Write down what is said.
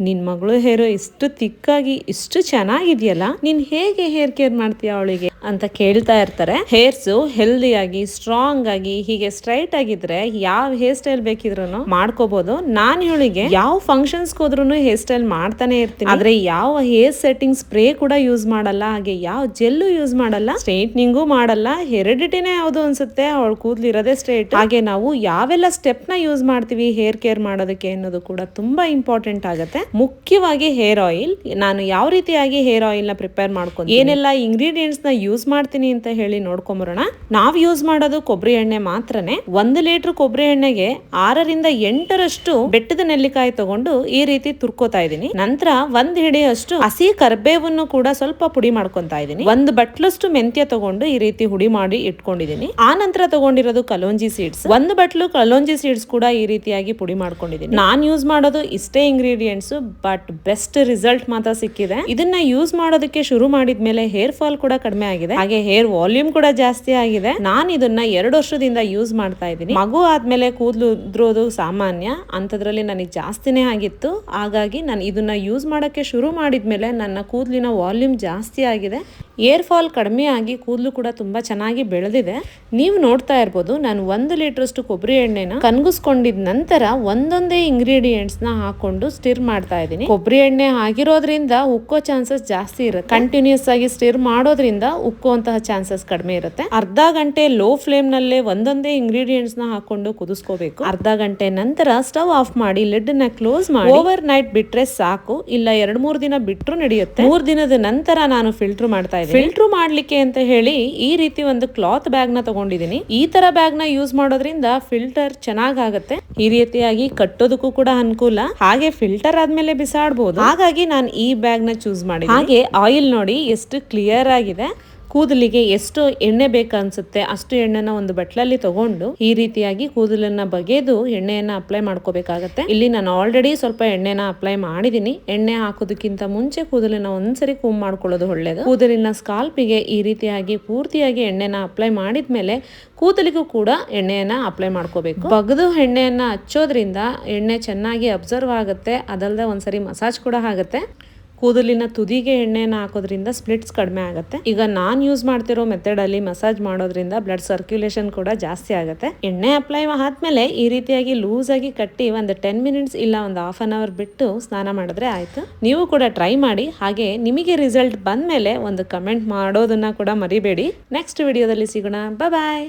ನಿನ್ ಮಗಳು ಹೇರು ಇಷ್ಟು ತಿಕ್ಕಾಗಿ ಇಷ್ಟು ಚೆನ್ನಾಗಿದೆಯಲ್ಲ, ನೀನ್ ಹೇಗೆ ಹೇರ್ ಕೇರ್ ಮಾಡ್ತೀಯ ಅವಳಿಗೆ ಅಂತ ಕೇಳ್ತಾ ಇರ್ತಾರೆ. ಹೇರ್ಸ್ ಹೆಲ್ದಿಯಾಗಿ ಸ್ಟ್ರಾಂಗ್ ಆಗಿ ಹೀಗೆ ಸ್ಟ್ರೈಟ್ ಆಗಿದ್ರೆ ಯಾವ ಹೇರ್ ಸ್ಟೈಲ್ ಬೇಕಿದ್ರು ಮಾಡ್ಕೋಬಹುದು. ನಾನ್ ಇವಳಿಗೆ ಯಾವ ಫಂಕ್ಷನ್ಸ್ ಹೋದ್ರು ಹೇರ್ ಸ್ಟೈಲ್ ಮಾಡ್ತಾನೆ ಇರ್ತೀನಿ. ಆದ್ರೆ ಯಾವ ಹೇರ್ ಸೆಟ್ಟಿಂಗ್ ಸ್ಪ್ರೇ ಕೂಡ ಯೂಸ್ ಮಾಡಲ್ಲ, ಹಾಗೆ ಯಾವ ಜೆಲ್ಲು ಯೂಸ್ ಮಾಡಲ್ಲ, ಸ್ಟ್ರೈಟ್ನಿಂಗು ಮಾಡಲ್ಲ. ಹೆರಿಡಿಟಿನೇ ಯಾವ್ದು ಅನ್ಸುತ್ತೆ, ಅವಳು ಕೂದ್ಲು ಇರೋದೇ ಸ್ಟ್ರೈಟ್. ಹಾಗೆ ನಾವು ಯಾವೆಲ್ಲ ಸ್ಟೆಪ್ ನ ಯೂಸ್ ಮಾಡ್ತೀವಿ ಹೇರ್ ಕೇರ್ ಮಾಡೋದಕ್ಕೆ ಅನ್ನೋದು ಕೂಡ ತುಂಬಾ ಇಂಪಾರ್ಟೆಂಟ್ ಆಗುತ್ತೆ. ಮುಖ್ಯವಾಗಿ ಹೇರ್ ಆಯಿಲ್. ನಾನು ಯಾವ ರೀತಿಯಾಗಿ ಹೇರ್ ಆಯಿಲ್ ನ ಪ್ರಿಪೇರ್ ಮಾಡ್ಕೊಂಡು ಏನೆಲ್ಲ ಇಂಗ್ರೀಡಿಯೆಂಟ್ಸ್ ನ ಯೂಸ್ ಮಾಡ್ತೀನಿ ಅಂತ ಹೇಳಿ ನೋಡ್ಕೊಂಬರೋಣ. ನಾವ್ ಯೂಸ್ ಮಾಡೋದು ಕೊಬ್ಬರಿ ಎಣ್ಣೆ ಮಾತ್ರನೇ. 1 ಲೀಟರ್ ಕೊಬ್ಬರಿ ಎಣ್ಣೆಗೆ 6ರಿಂದ 8ರಷ್ಟು ಬೆಟ್ಟದ ನೆಲ್ಲಿಕಾಯಿ ತಗೊಂಡು ಈ ರೀತಿ ತುರ್ಕೋತಾ ಇದೀನಿ. ನಂತರ 1 ಹಿಡಿಯಷ್ಟು ಹಸಿ ಕರ್ಬೇವನ್ನು ಕೂಡ ಸ್ವಲ್ಪ ಪುಡಿ ಮಾಡ್ಕೊಂತಾ ಇದೀನಿ. 1 ಬಟ್ಲಷ್ಟು ಮೆಂತ್ಯ ತಗೊಂಡು ಈ ರೀತಿ ಹುಡಿ ಮಾಡಿ ಇಟ್ಕೊಂಡಿದೀನಿ. ಆ ನಂತರ ತಗೊಂಡಿರೋದು ಕಲೋಂಜಿ ಸೀಡ್ಸ್, 1 ಬಟ್ಲು ಕಲೋಂಜಿ ಸೀಡ್ಸ್ ಕೂಡ ಈ ರೀತಿಯಾಗಿ ಪುಡಿ ಮಾಡ್ಕೊಂಡಿದೀನಿ. ನಾನ್ ಯೂಸ್ ಮಾಡೋದು ಇಷ್ಟೇ ಇಂಗ್ರೀಡಿಯೆಂಟ್ಸ್, ಬಟ್ ಬೆಸ್ಟ್ ರಿಸಲ್ಟ್ ಮಾತ್ರ ಸಿಕ್ಕಿದೆ. ಇದನ್ನ ಯೂಸ್ ಮಾಡೋದಕ್ಕೆ ಶುರು ಮಾಡಿದ್ಮೇಲೆ ಹೇರ್ ಫಾಲ್ ಕೂಡ ಕಡಿಮೆ ಆಗಿದೆ, ಹಾಗೆ ಹೇರ್ ವಾಲ್ಯೂಮ್ ಕೂಡ ಜಾಸ್ತಿ ಆಗಿದೆ. ನಾನು ಇದನ್ನ 2 ವರ್ಷದಿಂದ ಯೂಸ್ ಮಾಡ್ತಾ ಇದ್ದೀನಿ. ಮಗು ಆದ್ಮೇಲೆ ಕೂದಲು ಉದ್ರೋದು ಸಾಮಾನ್ಯ, ಅಂತದ್ರಲ್ಲಿ ನನಗೆ ಜಾಸ್ತಿನೇ ಆಗಿತ್ತು. ಹಾಗಾಗಿ ನಾನು ಇದನ್ನ ಯೂಸ್ ಮಾಡಕ್ಕೆ ಶುರು ಮಾಡಿದ್ಮೇಲೆ ನನ್ನ ಕೂದಲಿನ ವಾಲ್ಯೂಮ್ ಜಾಸ್ತಿ ಆಗಿದೆ, ಏರ್ ಫಾಲ್ ಕಡಿಮೆ ಆಗಿ ಕೂದಲು ಕೂಡ ತುಂಬಾ ಚೆನ್ನಾಗಿ ಬೆಳೆದಿದೆ. ನೀವು ನೋಡ್ತಾ ಇರ್ಬೋದು, ನಾನು 1 ಲೀಟರ್ ಅಷ್ಟು ಕೊಬ್ಬರಿ ಎಣ್ಣೆನ ಕನ್ಗಿಸ್ಕೊಂಡಿದ ನಂತರ ಒಂದೊಂದೇ ಇಂಗ್ರೀಡಿಯೆಂಟ್ಸ್ ನ ಹಾಕೊಂಡು ಸ್ಟಿರ್ ಮಾಡ್ತಾ ಇದ್ದೀನಿ. ಕೊಬ್ಬರಿ ಎಣ್ಣೆ ಆಗಿರೋದ್ರಿಂದ ಉಕ್ಕೋ ಚಾನ್ಸಸ್ ಜಾಸ್ತಿ ಇರುತ್ತೆ. ಕಂಟಿನ್ಯೂಸ್ ಆಗಿ ಸ್ಟಿರ್ ಮಾಡೋದ್ರಿಂದ ಉಕ್ಕುವಂತಹ ಚಾನ್ಸಸ್ ಕಡಿಮೆ ಇರುತ್ತೆ. ಅರ್ಧ ಗಂಟೆ ಲೋ ಫ್ಲೇಮ್ ನಲ್ಲೇ ಒಂದೊಂದೇ ಇಂಗ್ರೀಡಿಯೆಂಟ್ಸ್ ನ ಹಾಕೊಂಡು ಕುದಿಸ್ಕೋಬೇಕು. ಅರ್ಧ ಗಂಟೆ ನಂತರ ಸ್ಟವ್ ಆಫ್ ಮಾಡಿ ಲಿಡ್ ನ ಕ್ಲೋಸ್ ಮಾಡಿ ಓವರ್ ನೈಟ್ ಬಿಟ್ರೆ ಸಾಕು. ಇಲ್ಲ 2-3 ದಿನ ಬಿಟ್ರು ನಡೆಯುತ್ತೆ. 3 ದಿನದ ನಂತರ ನಾನು ಫಿಲ್ಟರ್ ಮಾಡ್ತಾ ಇದ್ದೀನಿ. ಫಿಲ್ಟರ್ ಮಾಡ್ಲಿಕ್ಕೆ ಅಂತ ಹೇಳಿ ಈ ರೀತಿ ಒಂದು ಕ್ಲಾತ್ ಬ್ಯಾಗ್ ನ ತಗೊಂಡಿದ್ದೀನಿ. ಈ ತರ ಬ್ಯಾಗ್ ನ ಯೂಸ್ ಮಾಡೋದ್ರಿಂದ ಫಿಲ್ಟರ್ ಚೆನ್ನಾಗಾಗುತ್ತೆ. ಈ ರೀತಿಯಾಗಿ ಕಟ್ಟೋದಕ್ಕೂ ಕೂಡ ಅನುಕೂಲ, ಹಾಗೆ ಫಿಲ್ಟರ್ ಆದ್ಮೇಲೆ ಬಿಸಾಡಬಹುದು. ಹಾಗಾಗಿ ನಾನು ಈ ಬ್ಯಾಗ್ ನ ಚೂಸ್ ಮಾಡಿ. ಹಾಗೆ ಆಯಿಲ್ ನೋಡಿ ಎಷ್ಟು ಕ್ಲಿಯರ್ ಆಗಿದೆ. ಕೂದಲಿಗೆ ಎಷ್ಟು ಎಣ್ಣೆ ಬೇಕನ್ಸುತ್ತೆ ಅಷ್ಟು ಎಣ್ಣೆನ ಒಂದು ಬಟ್ಲಲ್ಲಿ ತಗೊಂಡು ಈ ರೀತಿಯಾಗಿ ಕೂದಲನ್ನ ಬಗೆದು ಎಣ್ಣೆಯನ್ನ ಅಪ್ಲೈ ಮಾಡ್ಕೋಬೇಕಾಗತ್ತೆ. ಇಲ್ಲಿ ನಾನು ಆಲ್ರೆಡಿ ಸ್ವಲ್ಪ ಎಣ್ಣೆನ ಅಪ್ಲೈ ಮಾಡಿದೀನಿ. ಎಣ್ಣೆ ಹಾಕೋದಕ್ಕಿಂತ ಮುಂಚೆ ಕೂದಲನ್ನ ಒಂದ್ಸರಿ ಕೂಮ್ ಮಾಡ್ಕೊಳ್ಳೋದು ಒಳ್ಳೇದು. ಕೂದಲಿನ ಸ್ಕಾಲ್ಪಿಗೆ ಈ ರೀತಿಯಾಗಿ ಪೂರ್ತಿಯಾಗಿ ಎಣ್ಣೆನ ಅಪ್ಲೈ ಮಾಡಿದ್ಮೇಲೆ ಕೂದಲಿಗೂ ಕೂಡ ಎಣ್ಣೆಯನ್ನ ಅಪ್ಲೈ ಮಾಡ್ಕೋಬೇಕು. ಬಗ್ದು ಎಣ್ಣೆಯನ್ನ ಹಚ್ಚೋದ್ರಿಂದ ಎಣ್ಣೆ ಚೆನ್ನಾಗಿ ಅಬ್ಸರ್ವ್ ಆಗುತ್ತೆ. ಅದಲ್ಲದೆ ಒಂದ್ಸರಿ ಮಸಾಜ್ ಕೂಡ ಆಗುತ್ತೆ. ಕೂದಲಿನ ತುದಿಗೆ ಎಣ್ಣೆನ ಹಾಕೋದ್ರಿಂದ ಸ್ಪ್ಲಿಟ್ಸ್ ಕಡಿಮೆ ಆಗುತ್ತೆ. ಈಗ ನಾನ್ ಯೂಸ್ ಮಾಡ್ತಿರೋ ಮೆಥಡ್ ಅಲ್ಲಿ ಮಸಾಜ್ ಮಾಡೋದ್ರಿಂದ ಬ್ಲಡ್ ಸರ್ಕ್ಯುಲೇಷನ್ ಕೂಡ ಜಾಸ್ತಿ ಆಗುತ್ತೆ. ಎಣ್ಣೆ ಅಪ್ಲೈ ಆದ್ಮೇಲೆ ಈ ರೀತಿಯಾಗಿ ಲೂಸ್ ಆಗಿ ಕಟ್ಟಿ ಒಂದು 10 ಮಿನಿಟ್ಸ್ ಇಲ್ಲ ಒಂದು ಹಾಫ್ ಅನ್ ಅವರ್ ಬಿಟ್ಟು ಸ್ನಾನ ಮಾಡಿದ್ರೆ ಆಯ್ತು. ನೀವು ಕೂಡ ಟ್ರೈ ಮಾಡಿ. ಹಾಗೆ ನಿಮಗೆ ರಿಸಲ್ಟ್ ಬಂದ್ಮೇಲೆ ಒಂದು ಕಮೆಂಟ್ ಮಾಡೋದನ್ನ ಕೂಡ ಮರಿಬೇಡಿ. ನೆಕ್ಸ್ಟ್ ವಿಡಿಯೋದಲ್ಲಿ ಸಿಗೋಣ. ಬಾಯ್.